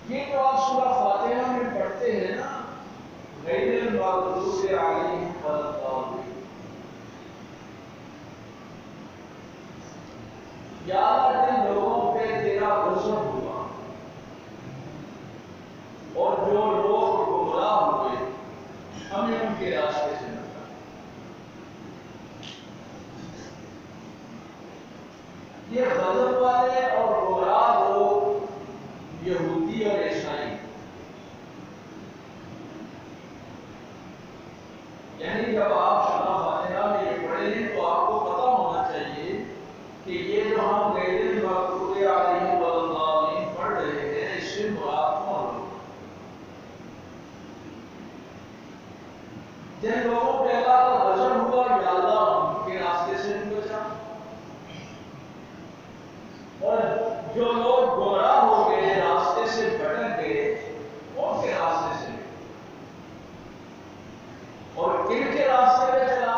یہ جو آپ سورہ فاتحہ میں پڑھتے ہیں نا، غیر المغضوب علیہم ولا الضالین، یا اللہ جن لوگوں پہ تیرا غضب ہوا اور جو لوگ گمراہ ہوئے ہمیں ان کے راستے سے نکالا۔ یہ غضب والے اور گمراہ لوگ یہودی اور عیسائی، یعنی جب آپ سورہ فاتحہ میں یہ پڑھیں تو آپ کو پتہ ہونا چاہیے کہ یہ جو ہم غیر المغضوب علیہم ولا الضالین پڑھ رہے ہیں، اس سے مراد کون لوگ؟ جن لوگوں پہ اللہ کا غضب ہوا، یا اللہ ان کے راستے سے بھی بچا، اور جو لوگ گمراہ ہو گئے، راستے سے بھٹک گئے، ان کے راستے سے بھی، اور کن کے راستے پہ چلا؟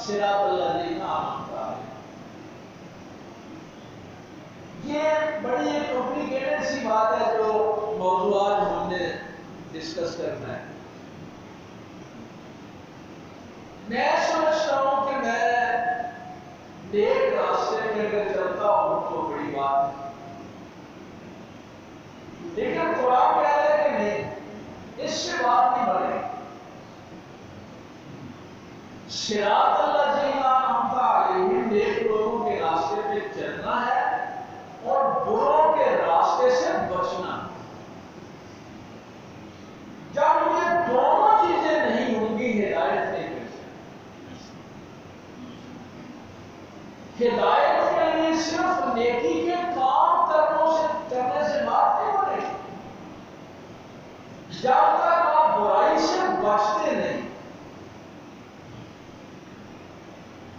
صراط الذین انعمت علیہم۔ یہ بڑی ایک کمپلیکیٹڈ سی بات ہے جو موضوعات ہم نے ڈسکس کرنا ہے۔ میں سمجھتا ہوں کہ میں نیک راستے میں اگر چلتا ہوں تو بڑی بات ہے، لیکن قرآن کہہ رہا ہے کہ نہیں، اس سے بات نہیں بنے۔ صراط الذین انعمت علیہم، نیک لوگوں کے راستے پہ چلنا ہے اور بروں کے راستے سے بچنا ہے۔ جب یہ دونوں چیزیں نہیں ہوں گی، ہدایت نہیں مل سکتی۔ ہدایت کے لیے صرف نیکی کے کام کرنے سے بات نہیں بنے گی، جب تک آپ برائی سے بچتے نہیں۔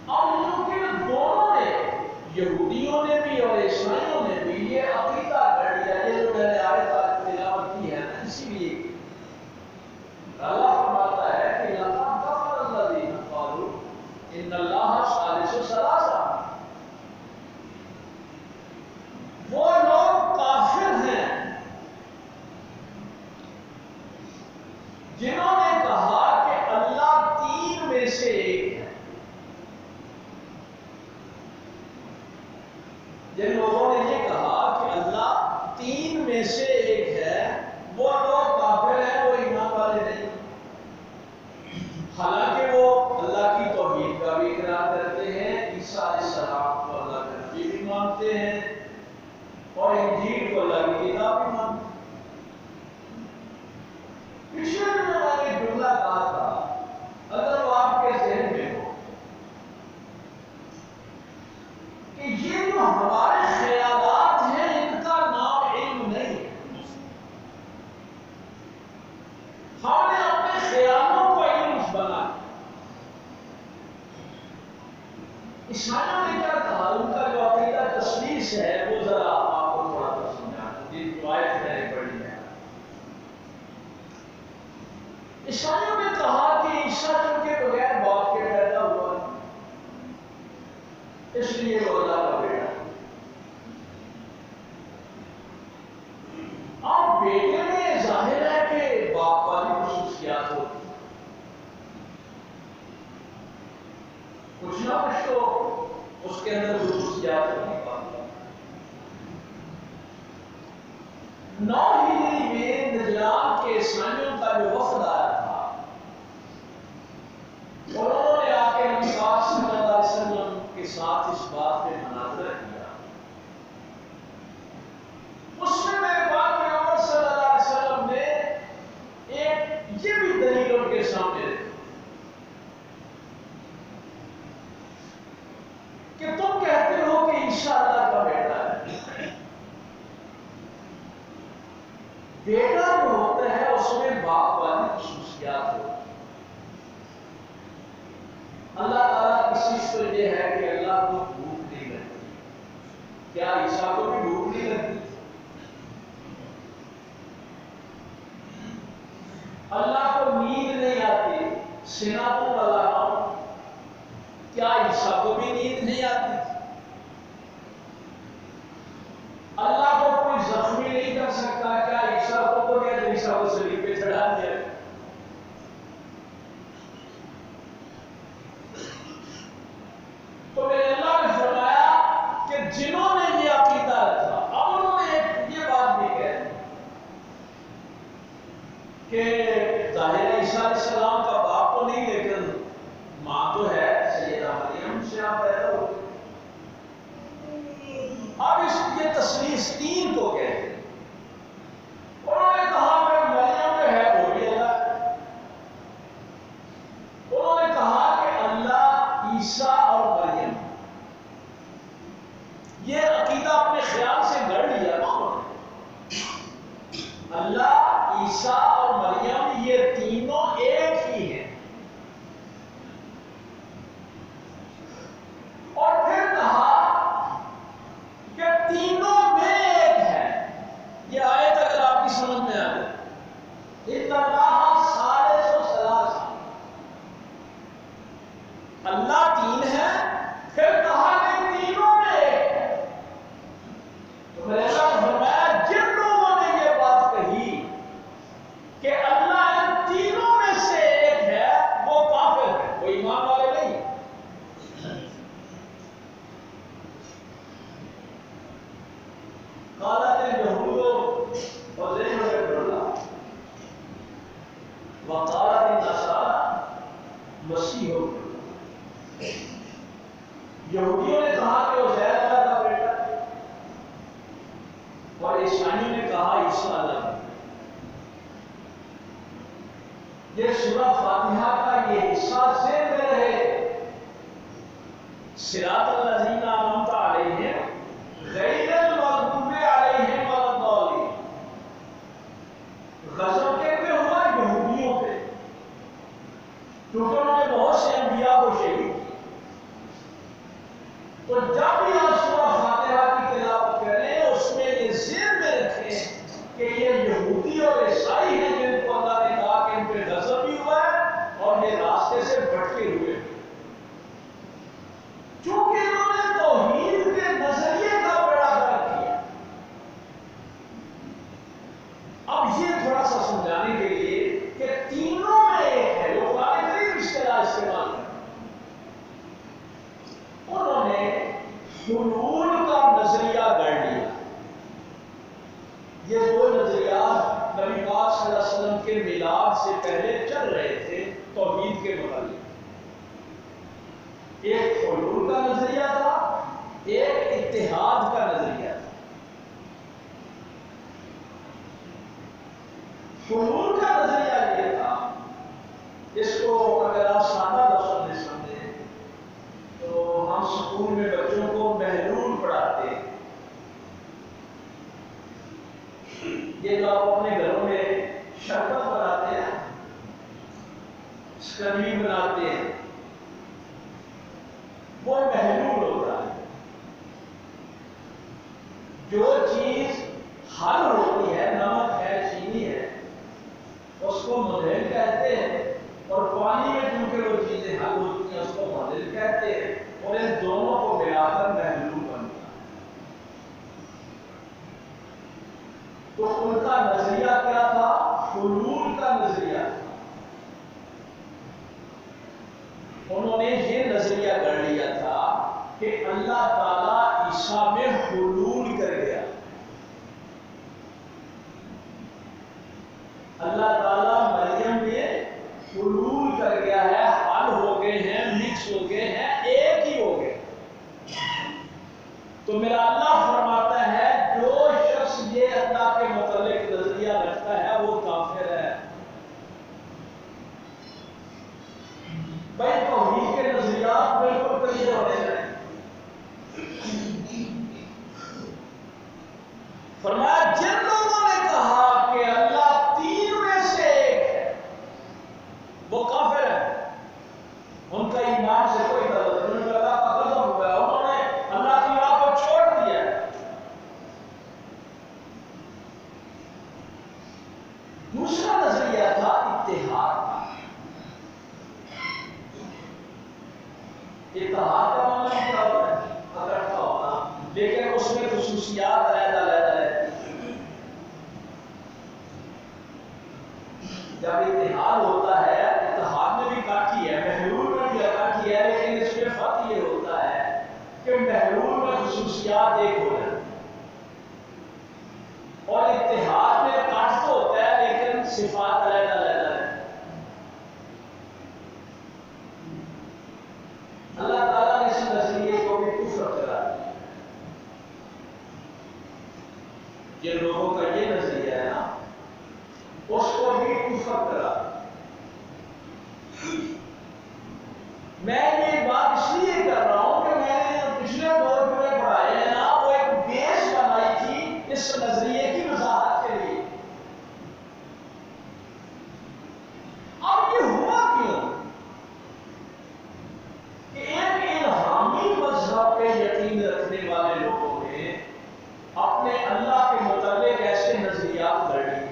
اب کیونکہ دونوں نے، یہودیوں نے بھی اور عیسائیوں نے بھی، یہ عقیدہ گڑھ لیا، یہ جو میں نے آیت تلاوت کی ہے نا، اسی لیے اللہ فرماتا ہے کہ لَقَدْ كَفَرَ الَّذِينَ قَالُوا إِنَّ اللَّهَ ثَالِثُ ثَلَاثَةٍ، وہ لوگ کافر ہیں جنہوں نے کہا کہ اللہ تین میں سے ایک ہے۔ جن لوگوں نے یہ کہا کہ اللہ تین میں سے ایک ہے، وہ لوگ کافر ہیں، وہ ایمان والے نہیں، حالانکہ وہ اللہ کی توحید کا بھی اقرار کرتے ہیں، عیسیٰ علیہ السلام کو اللہ کا نبی بھی مانتے ہیں، اور انجیل کو اللہ کی کتاب بھی مانتے ہیں۔ پچھلے دنوں میں نے ایک جملہ کہا تھا، اگر وہ آپ کے ذہن میں ہو، کہ یہ جو ہمارے خیالات ہیں ان کا نام علم نہیں ہے، ہم نے اپنے خیالوں کو علم بنا لیا۔ عیسائیوں نے کیا کہا، ان کا جو عقیدہ تثلیث ہے وہ ذرا آپ کو تھوڑا سا سمجھانا، جن روایت میں نے پڑھی ہے۔ عیسائیوں نے کہا کہ عیسیٰ چونکہ بغیر باپ کے پیدا ہوا ہے، اس لیے وہ اللہ کا بیٹا ہے۔ اب بیٹے میں ظاہر ہے کہ باپ والی خصوصیات ہوتی ہیں، کچھ نہ کچھ تو اس کے اندر خصوصیات ہونے پاتی۔ 9 ہجری میں نجران کے عیسائیوں کا جو وفد آیا تھا، اور انہوں نے آ کے نبی پاک صلی اللہ علیہ وسلم کے ساتھ اس بات پہ مناظرہ کیا، اس میں میرے پاک پیغمبر صلی اللہ علیہ وسلم نے ایک یہ بھی دلیل ان کے سامنے رکھی کہ تم کہتے ہو کہ عیسیٰ اللہ کا بیٹا ہے، بیٹا جو ہوتا ہے اس میں باپ والی خصوصیات ہوتی ہیں۔ اللہ تعالیٰ کی صفت تو یہ ہے کہ اللہ کو بھوک نہیں لگتی، کیا عیسیٰ کو بھی بھوک نہیں لگتی؟ اللہ کو نیند نہیں آتی، سناتوں والا ہم، کیا عیسیٰ کو بھی نیند نہیں آتی؟ اللہ کو کوئی زخمی نہیں کر سکتا، کیا عیسیٰ کو السلام کا باپ تو نہیں لیکن ماں تو ہے، سیدہ مریم سے آپ پیدا ہوئے۔ اب اس یہ تسلیث تین کو کہتے ہیں۔ انہوں نے کہا کہ مریم جو ہے وہ بھی اللہ ہے، انہوں نے کہا کہ اللہ عیسیٰ اور مریم، یہ عقیدہ اپنے خیال سے گڑھ لیا نا انہوں نے۔ اللہ، عیسیٰ اور مریم یہ تینوں ایک ہی ہیں، اور پھر کہا کہ تینوں میں ایک ہے۔ یہ آیت اگر آپ کی سمجھ میں آ جائے، ان اللہ ثالث ثلاثہ، اللہ تین ہے، پھر کہا کہ تینوں میں ایک ہے۔ تو میرے اللہ نے فرمایا جن لوگوں نے یہ بات کہی کہ اللہ ان تینوں میں سے ایک ہے، وہ کافر ہے، وہ ایمان والے نہیں۔ قالت اليهود عزير ابن الله وقالت النصارى مسیح ابن اللہ۔ یہودیوں نے کہا کہ عزیر اللہ کا بیٹا ہے، اور عیسائیوں نے کہا عیسیٰ اللہ کا بیٹا۔ یہ سورہ فاتحہ کا یہ حصہ ذہن میں رہے، صراط الذین انعمت علیہم غیر المغضوب علیہم ولا الضالین۔ غضب کس پہ ہوا؟ یہودیوں پہ، کیونکہ انہوں نے بہت سے انبیاء کو شہید کیا۔ تو جب بھی آپ سورہ فاتحہ کی تلاوت کریں، اس میں یہ ذہن میں رکھیں کہ یہ یہودی اور عیسائی ہیں جن کو اللہ نے کہا کہ ان پہ غضب بھی ہوا ہے اور یہ راستے سے بھٹکے ہوئے ہیں، چونکہ انہوں نے توحید کے نظریے کا بڑا غلط کیا۔ اب یہ تھوڑا سا سمجھانے کے لیے کہ تینوں میں ایک ہے، جو قرآن کریم اصطلاح استعمال کرتے ہیں، انہوں نے حلول کا نظریہ گڑھ لیا۔ یہ دو نظریات نبی پاک صلی اللہ علیہ وسلم کے میلاد سے پہلے چل رہے تھے توحید کے متعلق۔ ایک حلول کا نظریہ تھا، ایک اتحاد کا نظریہ تھا۔ حلول کا نظریہ یہ تھا، اس کو اگر آپ سادہ لفظ میں سمجھیں تو ہم سکول میں بچوں کو محلول پڑھاتے ہیں۔ یہ جو آپ اپنے گھروں میں شربت بناتے ہیں، شکنجی بناتے ہیں، وہ محلول ہوتا ہے۔ جو چیز حل ہوتی ہے، نمک ہے، چینی ہے، اس کو مدھل کہتے ہیں، اور پانی میں چونکہ وہ چیزیں حل ہوتی ہیں اس کو مدھل کہتے ہیں، اور ان دونوں کو ملا کر محلول بنتا ہے۔ تو ان کا نظریہ کیا تھا؟ حلول کا نظریہ تھا۔ انہوں نے یہ نظریہ کر لیا تھا کہ اللہ تعالیٰ عیسیٰ میں حلول کر گیا، اللہ تعالیٰ مریم میں حلول کر گیا ہے، حل ہو گئے ہیں، مکس ہو گئے ہیں، ایک ہی ہو گئے۔ تو میرا اللہ فرماتا ہے جو شخص یہ اللہ کے متعلق نظریہ رکھتا ہے وہ کافر ہے۔ بھائی توحید کے نظریات بالکل کلیئر ہونے چاہیے۔ فرمایا جن لوگوں نے کہا کہ اللہ تین میں سے ایک ہے، وہ کافر ہے، ان کا ایمان سے کوئی تعلق نہیں، ان کا اللہ کا غضب ہوا ہے، انہوں نے اللہ کی راہ کو چھوڑ دیا ہے۔ دوسرا نظریہ تھا اتحاد کا۔ اتحاد کا مطلب کیا ہوتا ہے؟ اکٹھا ہونا، لیکن اس میں خصوصیات علیحدہ علیحدہ رہتی ہیں۔ جب اتحاد ہوتا ہے، اتحاد میں بھی کاٹھی ہے، محلول میں بھی کاٹھی ہے، لیکن اس میں فرق یہ ہوتا ہے کہ محلول میں خصوصیات ایک ہو جاتی ہیں، اور اتحاد میں کاٹ تو ہوتا ہے لیکن صفات علیحدہ علیحدہ رہتی ہیں۔ یہ لوگوں کا یہ نظریہ ہے نا، اس کو بھی کفر کرا۔ میں یہ بات اس لیے کر رہا ہوں کہ میں نے جو پچھلے دور میں پڑھائے ہیں نا، وہ ایک بیس بنائی تھی اس نظریے کی وضاحت کے لیے۔ اب یہ ہوا کیوں کہ ایک الہامی مذہب پہ یقین رکھنے والے لوگوں نے اپنے اللہ کے متعلق ایسے نظریات گھڑ لیے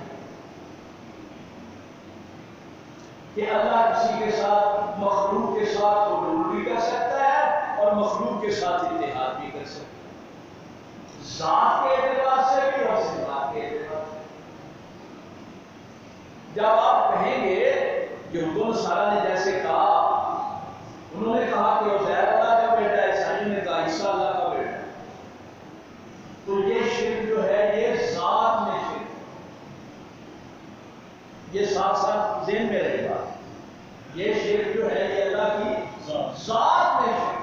کہ اللہ کسی کے ساتھ، مخلوق کے ساتھ حلول بھی کر سکتا ہے اور مخلوق کے ساتھ اتحاد بھی کر سکتا ہے، ذات کے اعتبار سے بھی اور صفات کے اعتبار سے۔ جب آپ کہیں گے یہود و نصارہ نے جیسے کہا، انہوں نے کہا کہ عزیر اللہ کا بیٹا ہے، عیسائیوں نے کہا عیسیٰ اللہ کا بیٹا ہے، تو یہ شرک جو ہے یہ ذات میں شرک، یہ ساتھ ساتھ ذہن میں رہے گا، یہ شرک جو ہے یہ اللہ کی ذات میں شرک۔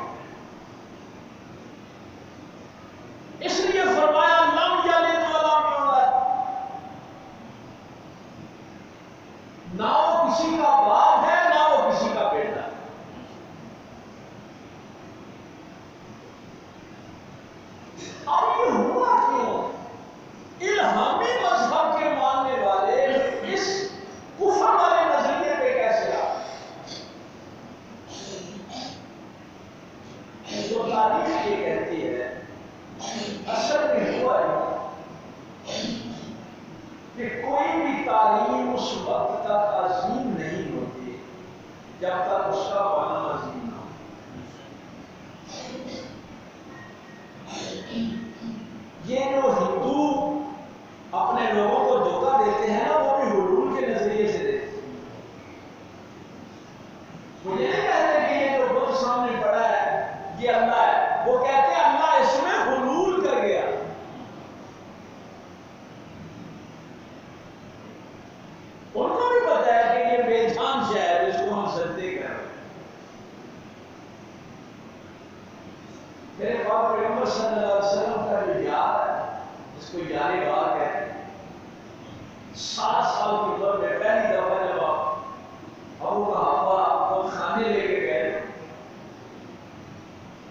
اس لیے فرمایا لم یلد ولم یولد، نہ وہ کسی کا باپ ہے نہ وہ کسی کا بیٹا ہے۔ اب یہ ہوا کیوں؟ الہامی مذہب کے ماننے والے اس کفر والے نظریے پہ کیسے آئے؟ جو تاریخ یہ کہتی ہے اصل میں ہوا ہے کہ کوئی بھی تعلیم اس وقت تک عظیم نہیں ہوتی جب تک اس کا بنا عظیم نہ ہو۔ یہ جو ہندو اپنے لوگوں کو دھوکہ دیتے ہیں نا، وہ بھی حلول کے نظریے سے دیتے ہیں۔ وہ یہ نہیں کہتے کہ یہ جو بت سامنے پڑا ہے یہ اللہ ہے، وہ کہتے ہیں اللہ اس میں حلول کر گیا۔ ان کو بھی پتا ہے کہ یہ بے جان شے ہے جس کو ہم سجدے کر رہے ہیں۔ میرے پاک پیغمبر صلی اللہ علیہ وسلم کا جو یار ہے، جس کو یار غار کہتے ہیں، 7 سال کی عمر میں پہلی دفعہ جب ابو کا ابا کو کھانے لے کے گئے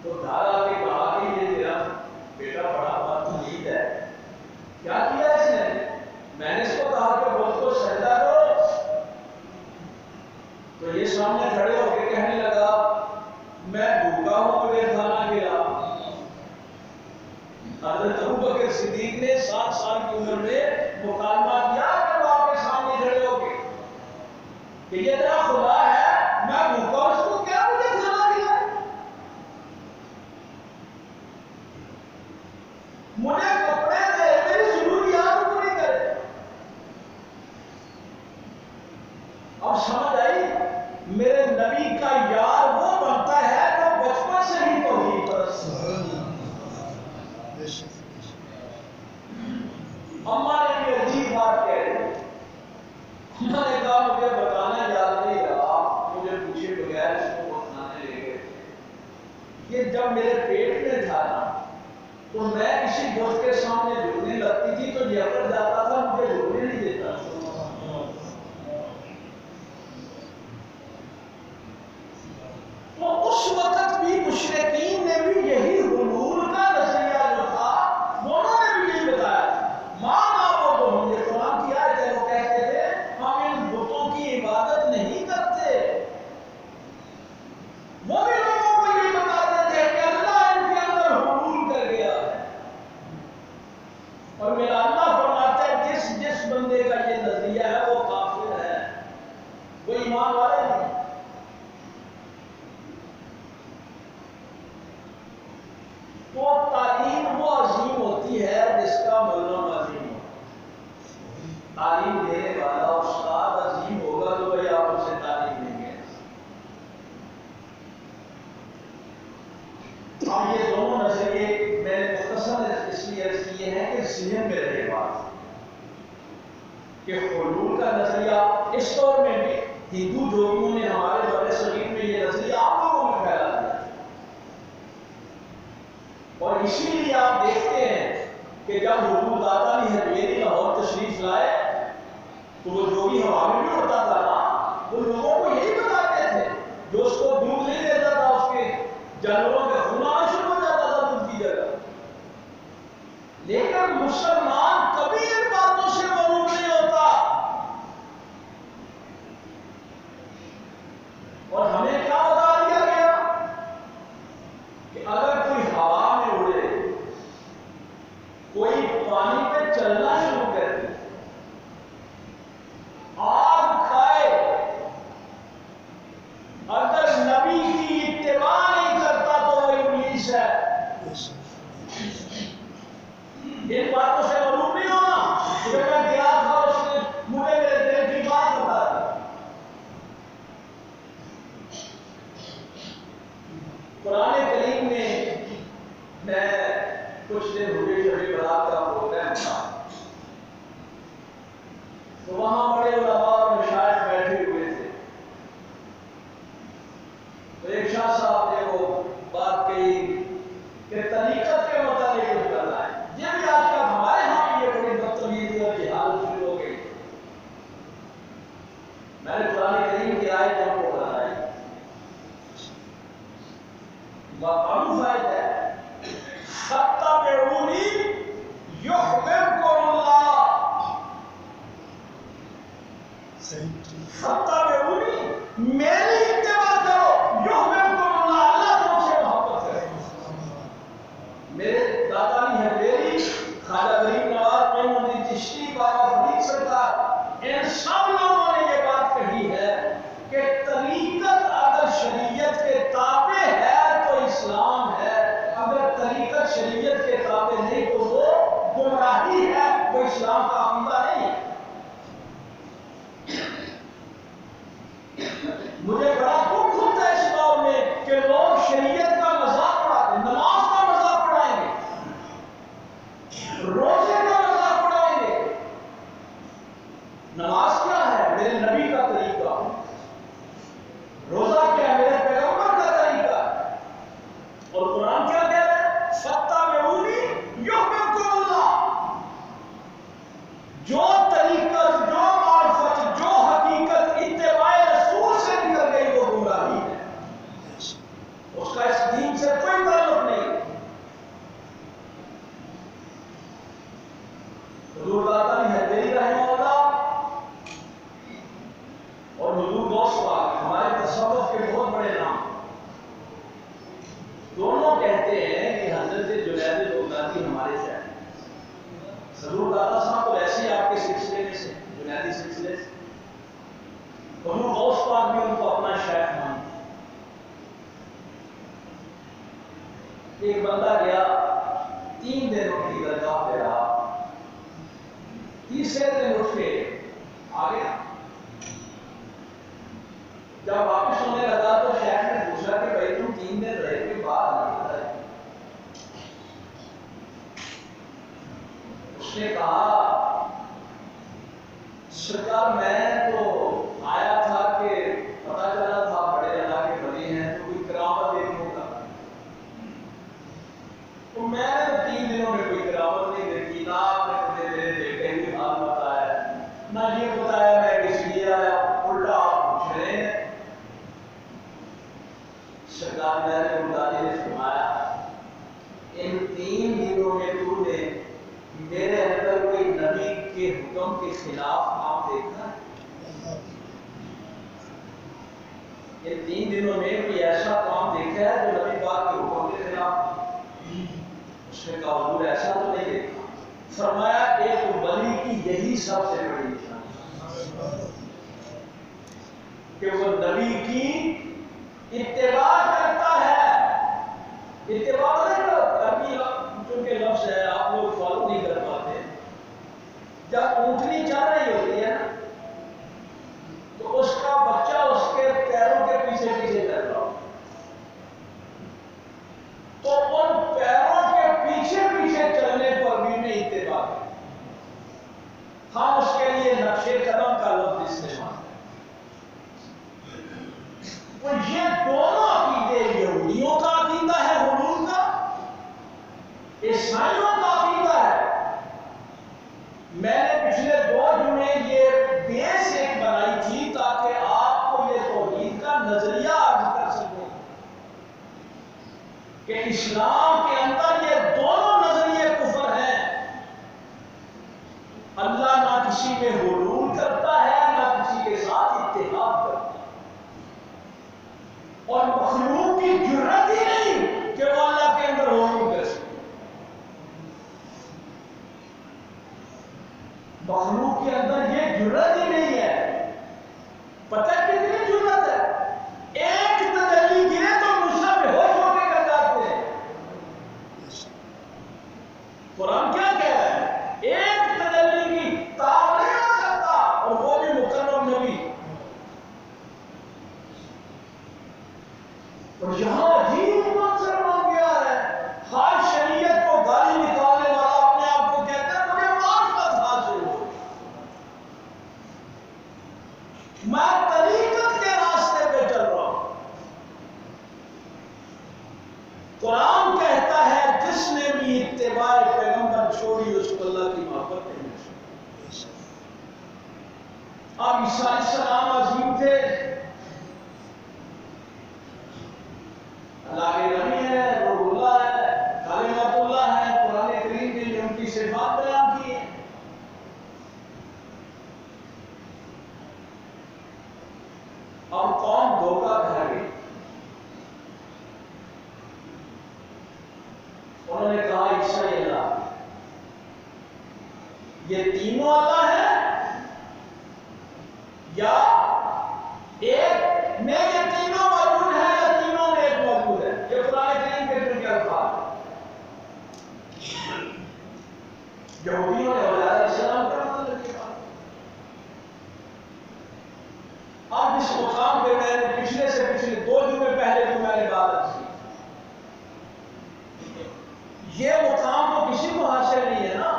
تو دادا کے کہا کہ یہ تیرا بیٹا بڑا بدتمیز ہے۔ کیا کیا اس نے؟ میں نے اس کو کہا کہ بت کو سجدہ کرو، تو یہ سامنے کھڑے ہو کے کہنے لگا میں بھوکا ہوں، مجھے کھانا کھلا۔ حضرت ابوبکر صدیق نے 7 سال کی عمر میں مکالمہ کیا کہ آپ کے سامنے کھڑے ہو کے کہ یہ تیرا خدا ہے، میں بھوکا ہوں، اس کو کیا مجھے کھانا کھلائے؟ مجھے کپڑے دے، میری ضروریات پوری کرے۔ اب سمجھ آئی؟ میرے نبی کا یار وہ بنتا ہے جو بچپن سے ہی توحید پرست ہے۔ اماں نے بھی عجیب بات کہہ دی، انہوں نے کہا مجھے بتانا یاد نہیں رہا، مجھے پوچھے بغیر اس کو بتانے لے گئے تھے۔ یہ جب میرے پیٹ میں تھا نا تو میں کسی بت کے سامنے جھکنے لگتی تھی تو یہ اگر جاتا تھا مجھے جھکنے نہیں دیتا۔ تو اس وقت بھی مشرکین نے بھی یہی حلول کا نظریہ جو تھا انہوں نے بھی یہی بتایا۔ مانا وہ یہ قرآن کی آیت ہے، وہ کہتے تھے ہم ان بتوں کی عبادت نہیں کرتے۔ وہ بھی لوگوں کو یہ بتاتے تھے کہ اللہ ان کے اندر حلول کر گیا ہے، اور میرا اللہ فرماتا ہے جس بندے کا یہ نظریہ ہے وہ کافر ہے، وہ ایمان والے نہیں۔ تو تعلیم وہ عظیم ہوتی ہے جس کا ملزم عظیم ہو۔ تعلیم دینے والا استاد عظیم ہوگا تو بھائی آپ اسے تعلیم دیں گے۔ اب یہ دونوں نظریے میں نے مختصر اس لیے عرض کیے ہیں کہ ذہن میں رہے بات کہ حلول کا نظریہ اس دور میں بھی ہندو جوگیوں نے ہمارے بر صغیر میں یہ نظریہ آپ لوگوں میں پھیلا دیا، اور اسی لیے آپ دیکھتے ہیں کہ جب حضور داتا علی حجویری لاہور تشریف لائے تو وہ جو بھی ہوا میں بھی اڑتا تھا نا وہ لوگوں کو یہی بتاتے تھے، جو اس کو دودھ نہیں دیتا تھا اس کے جانوروں کے خون آنا شروع ہو جاتا تھا دودھ کی جگہ۔ لیکن مسلمان کبھی ان باتوں سے معروف نہیں ہوتا، اور ہمیں کیا بتا دیا گیا کہ اگر کوئی ہوا میں اڑے، کوئی پانی پہ چلنا شروع کر دے، آگ کھائے، اگر نبی کی اتباع نہیں کرتا تو وہ ابلیس ہے۔ ان باتوں سے معلوم نہیں ہونا کہ میں گیا تھا اس نے مجھے میرے دل کی بات بتا دی۔ قرآن کریم میں کچھ دن ہوئے شبی برات کا پروگرام تھا، تو وہاں بڑے علماء اور مشائخ بیٹھے ہوئے تھے، تو ایک شاہ صاحب نے وہ بات کہی کہ طریقت کے متعلق کچھ کرنا ہے۔ یہ بھی آج کل ہمارے ہاں بھی یہ بڑی بدتمیزی اور جہالت شروع ہو گئی۔ میں نے قرآن کریم کی آیت ہم کو بتائی، معروف آیت ہے، فَاتَّبِعُونِی یُحْبِبْکُمُ اللَّہ، فَاتَّبِعُونِی میری اتباع کرو، یُحْبِبْکُمُ اللَّہ، اللہ تم سے محبت کرے۔ میرے داتا علی حجویری، خواجہ غریب نواز معین الدین چشتی، بابا فرید سرکار، ان سب لوگوں نے یہ بات کہی ہے کہ طریقت اگر شریعت کے تابع ہے تو اسلام ہے، اگر طریقت شریعت کے تابع نہیں تو وہ گمراہی ہے، وہ اسلام کا عقیدہ نہیں ہے۔ مجھے بڑا دکھ ہوتا ہے اس دور میں کہ لوگ شریعت کا مذاق اڑاتے ہیں، نماز کا مذاق اڑائیں گے، روزے کا مذاق اڑائیں گے۔ نماز کیا ہے؟ میرے نبی کا طریقہ۔ روزہ کیا ہے؟ میرے پیغمبر کا طریقہ۔ اور قرآن کیا کہہ رہا ہے؟ فَاتَّبِعُونِی یُحْبِبْکُمُ اللَّہ۔ جو طریقت، جو معرفت، جو حقیقت اتباع رسول سے نکل گئی وہ گمراہی ہے، اس کا اس دین سے کوئی تعلق نہیں۔ حضور داتا علی حجویری رحمہ اللہ اور حضور غوث پاک ہمارے تصوف کے بہت بڑے نام، دونوں کہتے ہیں کہ حضرت جنید بغدادی ہمارے سے ہیں۔ حضور داتا صاحب تو ایسے ہی آپ کے سلسلے میں سے، جنیدی سلسلے سے، حضور غوث پاک بھی ان کو اپنا شیخ مانتے۔ ایک بندہ گیا 3 دن ان کی درگاہ پہ رہا، تیسرے دن اٹھ کے آ گیا۔ جب واپس ہونے لگا تو شیخ نے پوچھا کہ بھائی تم 3 دن رہ کے بعد آ گئے؟ اس نے کہا سرکار میں تو آیا تھا کہ پتا چلا تھا بڑے اللہ کے ولی ہیں تو کوئی کرامت دیکھنے کا، تو میں نے 3 دنوں میں کوئی کرامت نہیں دیکھی، نہ آپ نے مجھے میرے بیٹے کی حال بتایا، نہ یہ بتایا میں کس لیے آیا، الٹا آپ پوچھ رہے ہیں۔ سرکار بغدادی نے فرمایا ان 3 دنوں میں تو نے میرے اندر کوئی نبی کے حکم کے خلاف کام دیکھا ہے؟ ان 3 دنوں میں کوئی ایسا کام دیکھا ہے جو نبی پاک کے حکم کے خلاف؟ اس نے کہا حضور ایسا تو نہیں دیکھا۔ فرمایا ایک ولی کی یہی سب سے بڑی نشانی کہ وہ نبی کی اتباع کرتا ہے۔ اتباع عربی چونکہ لفظ ہے آپ لوگ فالو نہیں کر پاتے، جب اونٹنی چل رہی ہوتی ہے نا تو اس کا بچہ اس کے پیروں کے پیچھے پیچھے چل رہا ہو، تو ان پیروں کے پیچھے پیچھے چلنے پر بھی میں اتباع کرتا ہوں۔ ہم اس کے لیے نقش قدم کا لفظ استعمال کریں۔ وہ یہ دونوں عقیدے قرآن کے اندر یہ دونوں نظریے کفر ہیں۔ اللہ نہ کسی میں حلول کرتا ہے نہ کسی کے ساتھ اتحاد کرتا ہے، اور مخلوق کی جرات ہی نہیں کہ وہ اللہ کے اندر حلول کر سکے۔ مخلوق کے اندر یہ جرات ہی نہیں ہے۔ پتہ کتنی جرات ہے؟ ایک تجلی گرے تو موسیٰ بے ہوش ہو کے کر جاتے ہیں۔ قرآن کیا کہہ رہا ہے؟ ایک تجلی کی تاب نہیں آ سکتا، اور وہ بھی مکرم نبی۔ اور یہاں عجیب منظر بن گیا ہے، ہر شریعت کو گالی نکالنے والا اپنے آپ کو کہتا ہے مجھے معرفت حاصل ہو، میں طریقت کے راستے پہ چل رہا ہوں۔ قرآن کہتا ہے جس نے بھی اتباع پیغمبر چھوڑی اس کو اللہ کی محبت نہیں ملی۔ اب عیسیٰ علیہ السلام عظیم تھے، اللہ کے نبی ہے، روح اللہ ہے، کلمۃ اللہ ہے، قرآن کریم کے لیے ان کی صفات بیان کی ہیں۔ اب قوم دھوکہ کھا گئی، انہوں نے کہا عیسیٰ اللہ، یہ تینوں اللہ ہے یا ایک میں یہ تینوں موجود ہے یا تینوں میں ایک موجود ہے؟ یہ قرآن کریم کے اندر کیا الفاظ ہے؟ یہودیوں نے علیہ السلام کا مطلب کیا؟ اب اس مقام پہ میں نے پچھلے سے پچھلے 2 جمعے پہلے جو میں نے بات کی، یہ مقام تو کسی کو حاصل نہیں ہے نا۔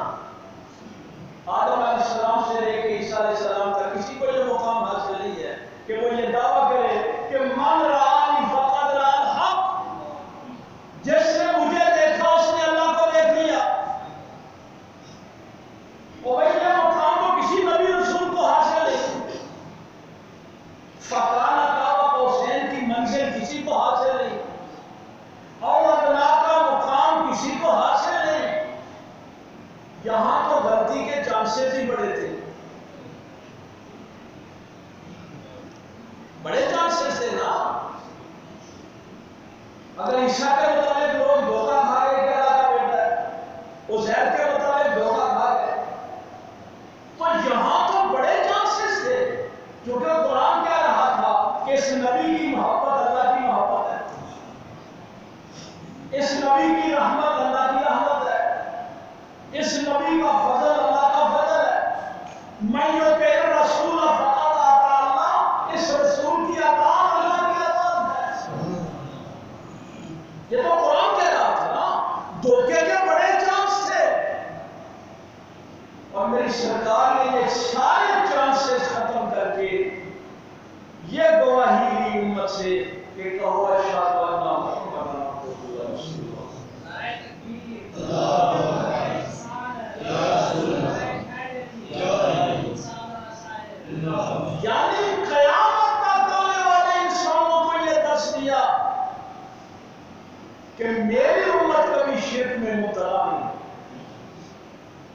آدم علیہ السلام سے لے کے عیسیٰ علیہ السلام تک کسی کو یہ مقام حاصل نہیں ہے کہ وہ یہ دعویٰ کرے کہ من رآنی فقد رأى الحق، جس نے مجھے دیکھا اس نے اللہ کو دیکھ لیا۔ اور یہ مقام تو کسی نبی رسول کو حاصل نہیں۔ فقانہ قاب قوسین کی منزل کسی کو حاصل نہیں، اور اللہ کا مقام کسی کو حاصل نہیں۔ یہاں تو غلطی کے چانسز ہی بڑے تھے، بڑے چانسز تھے نا۔ اگر عیسیٰ کے مطابق لوگ دھوکہ کھا گئے کہ اللہ کا بیٹا ہے، عزیر کے مطابق دھوکہ کھا گئے، تو یہاں تو بڑے چانسز تھے، کیونکہ قرآن کہہ رہا تھا کہ اس نبی کی محبت اللہ کی محبت ہے، اس نبی کی رحمت اللہ کی رحمت ہے، اس نبی کا فضل اللہ کا فضل ہے۔ میں یطع الرسول فقد اطاع اللہ، اس رسول کی اطاعت اللہ کی اطاعت ہے۔ یہ تو قرآن کہہ رہا تھا نا، دھوکے کے بڑے چانس تھے، اور میری سرکار نے یہ سارے چانسز ختم کر کے یہ گواہی دی امت سے کہ کہو اشہد ان محمد رسول اللہ۔ یعنی قیامت تک آنے والے انسانوں کو یہ دس دیا کہ میری امت کبھی شرک میں مبتلا نہیں۔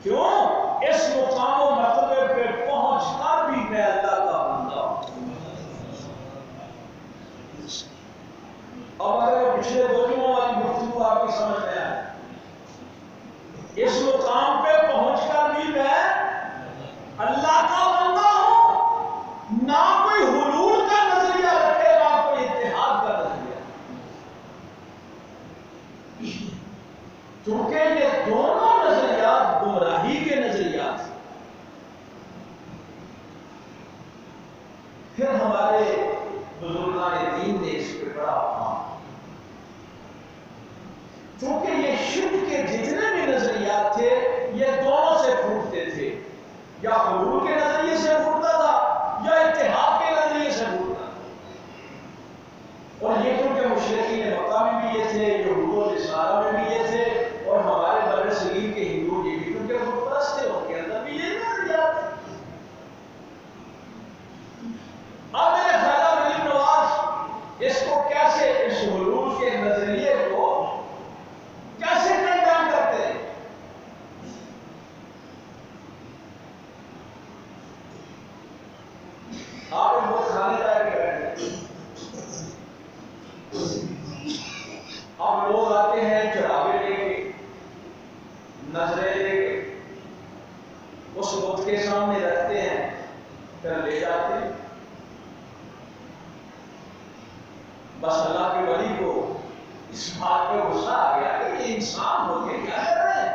کیوں؟ اس مقام و مرتبے پہ پہنچ کر بھی میں اللہ کا بندہ ہوں۔ اب اگر پچھلے 2 دنوں والی گفتگو آپ کی سمجھ میں آئے، اس مقام پہ پہنچ کر بھی میں اللہ کا بندہ ہوں، نہ کوئی حلول کا نظریہ رکھے نہ کوئی اتحاد کا نظریہ، کیونکہ یہ دونوں نظریات گمراہی کے نظریات ہیں۔ پھر ہمارے بزرگان دین نے اس پہ بڑا کام، چونکہ یہ شرک کے جتنے بھی نظریات تھے یہ دونوں سے پھوٹتے تھے، یا حلول کے نظریے سے پھوٹتا تھا یا اتحاد کے نظریے سے پھوٹتا تھا۔ اور یہ کیونکہ مشرکین مکہ میں بھی یہ تھے، یہود و نصارہ میں بھی یہ تھے، اور ہمارے بر صغیر کے ہندو یہ بھی کیونکہ بت پرست تھے، ان کے اندر بھی یہ نظریات تھے۔ اب میرے خیال ولی نواز اس کو کیسے، اس حلول کے نظریے کو نظریں لے کے اس بت کے سامنے رکھتے ہیں، پھر لے جاتے ہیں۔ بس اللہ کے ولی کو اس بات پہ غصہ آ گیا کہ یہ انسان ہو کے کیا کر رہے ہیں۔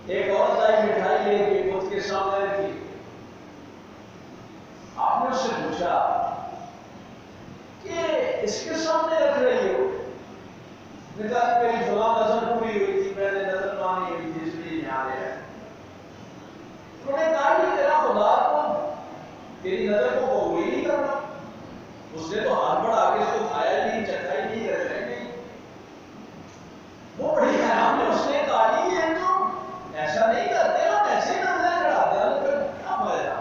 ایک اور دائی مٹھائی لے کے بت کے سامنے رکھی، آپ نے اس سے پوچھا کہ اس کے سامنے رکھ رہی ہو؟ نے کہا کہ میری فلاں نظر پوری ہوئی تھی، میں نے نظر مانی ہوئی تھی، اس لیے یہاں لے آیا۔ انہوں نے کہا کہ تیرا خدا کو تیری نظر کو قبول ہی نہیں کرنا، اس نے تو ہاتھ بڑھا کے اس کو کھایا نہیں، چکھا ہی نہیں، رکھا ہی نہیں۔ وہ بڑی حیران ہے، اس نے کہا کہ یہ تو ایسا نہیں کرتے، ہم ایسے نظریں چڑھاتے ہیں، پھر کیا فائدہ؟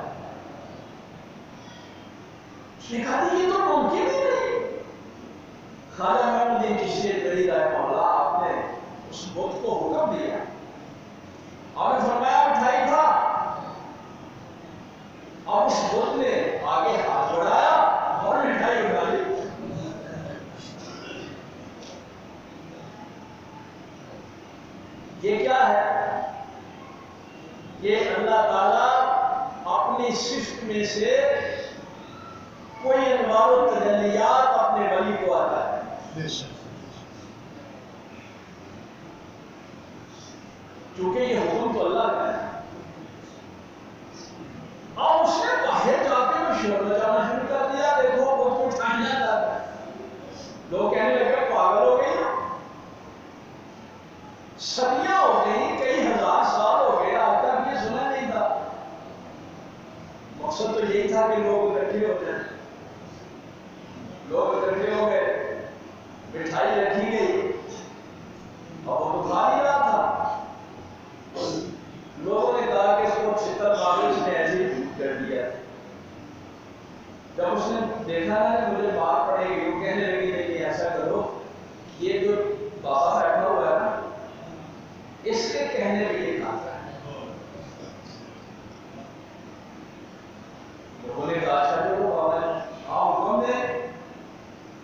اس نے کہا کہ یہ تو ممکن ہی نہیں۔ خواجہ معین الدین چشتی اجمیری رحمہ اللہ، آپ نے اس بت کو حکم دیا، آپ نے فرمایا مٹھائی کھا۔ اب اس بت نے آگے ہاتھ بڑھایا اور مٹھائی اٹھا لی۔ یہ کیا ہے؟ یہ اللہ تعالیٰ اپنی صفت میں سے کوئی انوار و تجلیات اپنے ولی کو آتا ہے۔ چونکہ یہ حکم تو اللہ کا ہے، اور اس نے باہر جا کے وہ شور مچانا شروع کر دیا، دیکھو وہ تو اٹھانا جاتا ہے۔ لوگ کہنے لگے پاگل ہو گئی، صدیاں ہو گئی، کئی ہزار سال ہو گئے، آج تک یہ سنا نہیں تھا۔ مقصد تو یہی تھا کہ لوگ اکٹھے ہو جائیں۔ لوگ اکٹھے ہو گئے، مٹھائی رکھی گئی، اور وہ کھا نہیں رہا تھا۔ لوگوں نے کہا کہ اس کو چھتر مارو، اس نے ایسے ہی کر دیا۔ جب اس نے دیکھا نا کہ مجھے مار پڑے گی، وہ کہنے لگی نہیں ایسا کرو، یہ جو بابا بیٹھا ہوا ہے نا، اس کے کہنے پہ یہ کھاتا ہے۔ لوگوں نے کہا اچھا جو بابا نے آپ حکم دیں،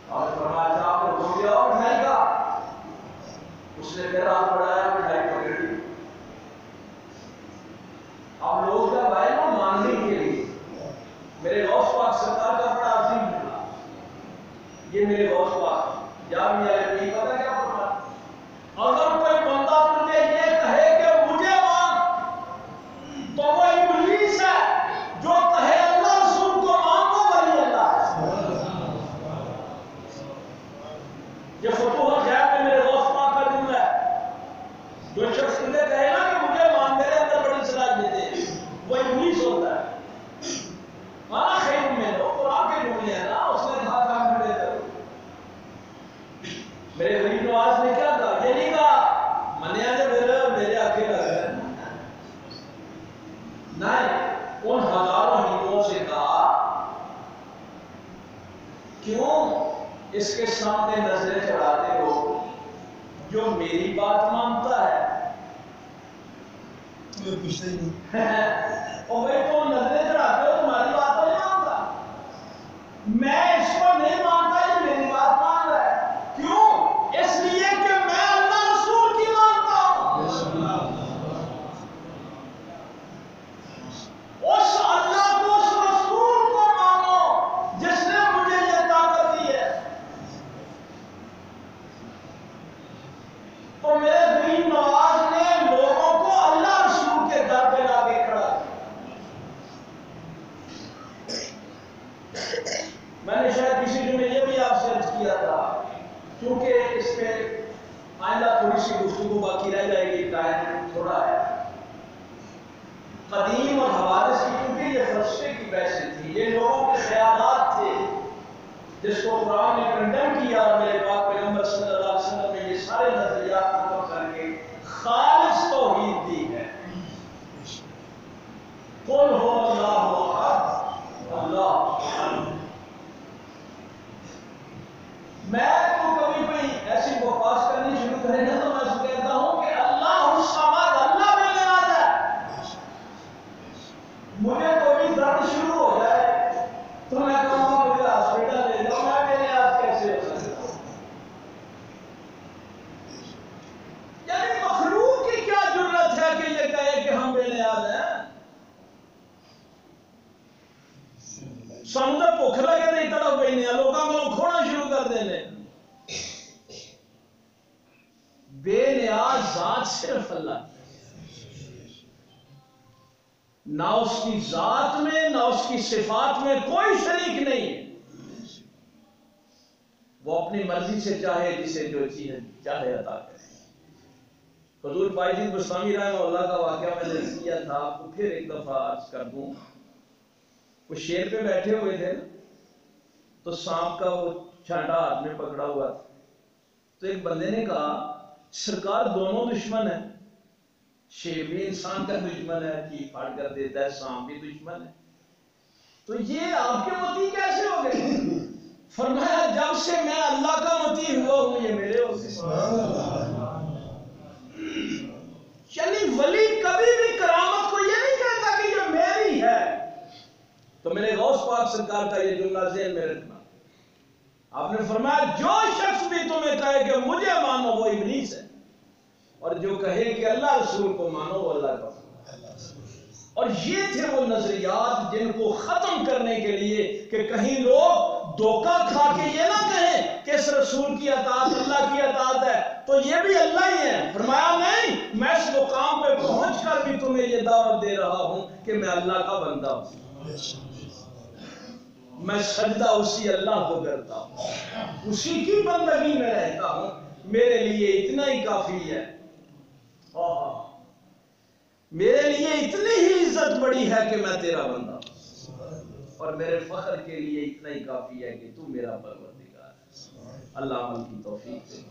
اور فرمایا اچھا آپ نے حکم دیا اور مٹھائی کا۔ اس نے پھر ہاتھ بڑھایا، مٹھائی پکڑ لی۔ اب لوگ جب آئے نا ماننے کے لیے، میرے غوث پاک سرکار کا بڑا عظیم جملہ، یہ میرے غوث پاک یا میاں علی پتہ کیا فرمایا؟ اگر کوئی بندہ تجھے یہ کہے کہ مجھے مان، تو وہ ابلیس ہے، جو کہے اللہ رسول کو مان وہ ولی اللہ ہے۔ یہ فتوح غیب میں میرے غوث پاک کا جملہ ہے۔ جو شخص تجھے کہے نا کہ مجھے مان، میرے اندر بڑی صلاحیت ہے، وہ ابلیس ہوتا ہے۔ مانا خیر میں لو قرآن کے جملے ہیں نا، اس نے کہا کام کھڑے کرو۔ میرے غریب نواز نے کیا کہا؟ یہ نہیں کہا منیا جب میرے آنکھیں لگ رہے ہیں، نہیں، ان ہزاروں ہندوؤں سے کہا کیوں اس کے سامنے نظریں چڑھاتے ہو جو میری بات مانتا ہے؟ کچھ نہیں اور بھائی تم نظریں چڑھاتے ہو، تمہاری بات تو نہیں مانتا، میں اس کو نہیں مانتا، یہ میری بات مان رہا ہے۔ کیوں؟ اس لیے کہ میں اللہ رسول کی مانتا ہوں۔ اس اللہ کو، اس رسول کو مانو جس نے مجھے یہ طاقت دی ہے۔ تو میرے غریب نواز نے لوگوں کو اللہ رسول کے در پہ لا کے کھڑا کیا۔ میں نے شاید کسی دن میں یہ بھی آپ سے عرض کیا تھا، کیونکہ اس پہ آئندہ تھوڑی سی گفتگو باقی رہ جائے گی، ٹائم تھوڑا ہے۔ قدیم اور حوادث کی، کیونکہ یہ فلسفے کی بحثیں تھی، یہ لوگوں کے خیالات تھے جس کو قرآن نے کنڈم کیا، اور میرے پاک پیغمبر صلی اللہ علیہ وسلم نے یہ سارے نظریات ختم کر کے خالص توحید دی ہے۔ قل هو اللہ احد اللہ احد۔ میں تو کبھی کوئی ایسی بکواس کرنی شروع کرے نا تو میں اس کو کہتا ہوں کہ اللہ الصمد، اللہ میں ناز ہے۔ مجھے کوئی درد شروع ہو جائے تو میں کہوں گا مجھے ہاسپٹل لے جاؤ، میں میرے آپ کیسے ہو سکتا ہوں؟ یعنی مخلوق سانو تو بھوک لگے نہیں تڑپ پہ لوگوں کو کھونا شروع کر دینے بے نیاز ذات صرف اللہ نہ اس کی ذات میں نہ اس کی صفات میں کوئی شریک نہیں ہے وہ اپنی مرضی سے چاہے جسے جو چیز چاہے عطا کرے حضور پائی دین بستامی رحمہ اللہ کا واقعہ میں نے کیا تھا آپ کو پھر ایک دفعہ عرض کر دوں وہ شیر پہ بیٹھے ہوئے تھے تو سانپ کا وہ چھانٹا ہاتھ میں پکڑا ہوا تھا تو ایک بندے نے کہا سرکار دونوں دشمن ہیں شیر بھی انسان کا دشمن ہے چیخ پھاڑ کر دیتا ہے سانپ بھی دشمن ہے تو یہ آپ کے متی کیسے ہو گئے فرمایا جب سے میں اللہ کا متی ہوا ہوں یہ میرے ہو گئے یعنی ولی کبھی بھی کرامت کو یہ نہیں کہتا کہ یہ میری ہے تو میرے غوث پاک سرکار کا یہ جملہ ذہن میں رکھنا آپ نے فرمایا جو شخص بھی تمہیں کہے کہ مجھے مانو وہ ابلیس ہے اور جو کہے کہ اللہ رسول کو مانو وہ اللہ کا اور یہ تھے وہ نظریات جن کو ختم کرنے کے لیے کہ کہیں لوگ دھوکہ کھا کے یہ نہ کہیں کہ اس رسول کی اطاعت اللہ کی اطاعت ہے تو یہ بھی اللہ ہی ہے فرمایا نہیں میں اس مقام پہ پہنچ کر بھی تمہیں یہ دعوت دے رہا ہوں کہ میں اللہ کا بندہ ہوں میں سجدہ اسی اللہ کو کرتا ہوں اسی کی بندگی میں رہتا ہوں میرے لیے اتنا ہی کافی ہے میرے لیے اتنی ہی عزت بڑی ہے کہ میں تیرا بندہ ہوں اور میرے فخر کے لیے اتنا ہی کافی ہے کہ تو میرا پروردگار ہے اللہ عمل کی توفیق دے